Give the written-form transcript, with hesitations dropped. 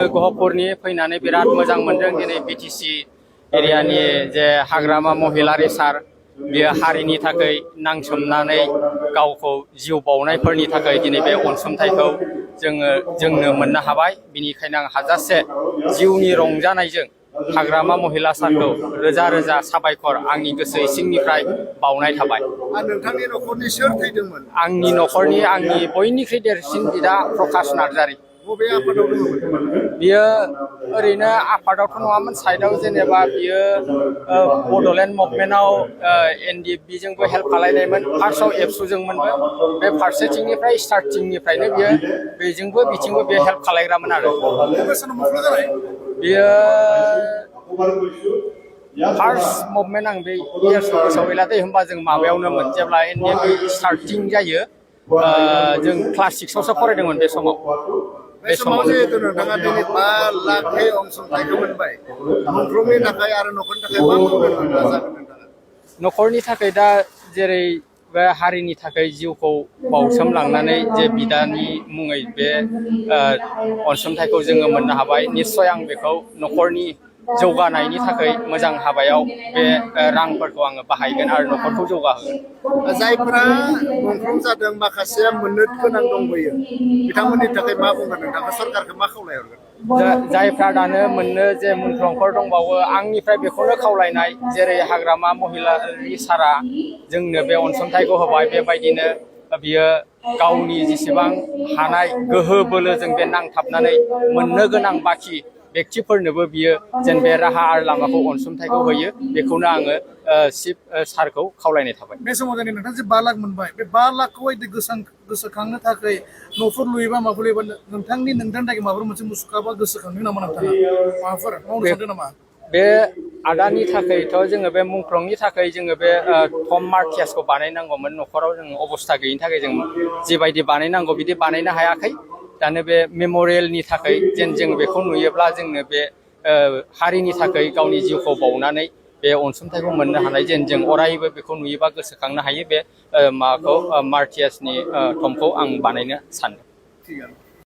गहपुरनि फैनानै बिराद मोजां मोनदों दिनै बिटिसि एरियानि जे हाग्रामा महिला रेसार बेयो हारिनि थाखाय नांसोमनानै गावखौ जिउ बावनायफोरनि थाखाय दिनै बे अनसुंथाइखौ जोंनो मोननो हाबाय। बिनिखायनो आं हाजासे जिउनि रंजानायजों हाग्रामा महिला सारखौ रोजा रोजा साबायखर आंनि गोसो सिंनिफ्राय बावनाय थाबाय। नोंथांनि न'खरनि सोर थैदोंमोन? आंनि न'खरनि आंनि बयनिख्रुइ देरसिन बिदा प्रकाश नार्जारि। बबे आफादाव दङमोन? बियो ओरैनो आफादावथ' नङामोन, साइडआव जेनेबा बियो बड'लेण्ड मुभमेन्टआव NDFB जोंबो हेल्प खालायनायमोन। फार्स्टआव एबसुजोंमोनबो, बे फारसेथिंनिफ्राय स्टार्टिंनिफ्रायनो बियो बेजोंबो बिथिंबो बियो हेल्प खालायग्रामोन आरो। बियो फार्स्ट मुभमेन्ट आं बे इयार्सखौ गोसोआव गैला दे, होमबा जों माबायावनोमोन जेब्ला NDFB स्टार्टिं जायो, जों क्लास 6आवसो फरायदोंमोन बे समाव। बे समाव जिहेतु नोंथाङा दिनै 5 लाखनि अनसुंथाइखौ मोनबाय, मुंख्लंनि थाखाय आरो न'खरनि थाखाय मा मावनो नाजागोन नोंथाङा? न'खरनि थाखाय दा जेरै बे हारिनि थाखाय जिउखौ बाउसोमलांनानै जे बिदानि मुङै बे अनसुंथाइखौ जोङो मोननो हाबाय, निस्सय आं बेखौ न'खरनि जौगानायनि थाखाय मोजां हाबायाव बे रांफोरखौ आङो बाहायगोन आरो न'खरखौ जौगाहोगोन। जायफोरा मुंख्लं जादों, माखासेया मोननो गोनां दंबोयो, बिथांमोननि थाखाय मा बुंगोन नोंथाङा? सरकारखौ मा खावलायहरगोन? जायफ्रा दानो मोननो जे मुंख्लंफोर दंबावो, आंनिफ्राय बेखौनो खावलायनाय, जेरै हाग्रामा महिला सारा जोंनो बे अनसुंथाइखौ होबाय, बेबायदिनो बियो गावनि जेसेबां हानाय गोहो बोलोजों बे नांथाबनानै मोननो गोनां बाखि बेक्तिफोरनोबो बियो जेन बे राहा आरो लामाखौ अनसुंथाइखौ होयो, बेखौनो आङो चिफ सारखौ खावलायनाय थाबाय। बे समाव दिनै नोंथाङा जे 5 लाख मोनबाय, बे 5 लाखखौ गोसोखांनो थाखाय न'फोर लुयोबा माफोर लुयोबा नोंथांनि थाखाय माबाफोर मोनसे मुसुखा गोसोखांदों नामा? नोंथाङा माबाफोर मावनो सानदों नामा? बे आदानि थाखायथ' जोङो बे मुंख्लंनि थाखाय जोङो बे थम मार्टियासखौ बानायनांगौमोन। न'खराव जों अबस्था गैयिनि थाखाय जों जिबायदि बानायनांगौ बिदि बानायनो हायाखै। दानो बे मेमरियेलनि थाखाय जेन जों बेखौ नुयोब्ला जोंनो बे हारिनि थाखाय गावनि जिउखौ बावनानै बे अनसुंथाइखौ मोननो हानाय, जेन जों अरायबो बेखौ नुयोबा गोसोखांनो हायो, बे माबाखौ मार्टियासनि थमखौ आं बानायनो सानदों।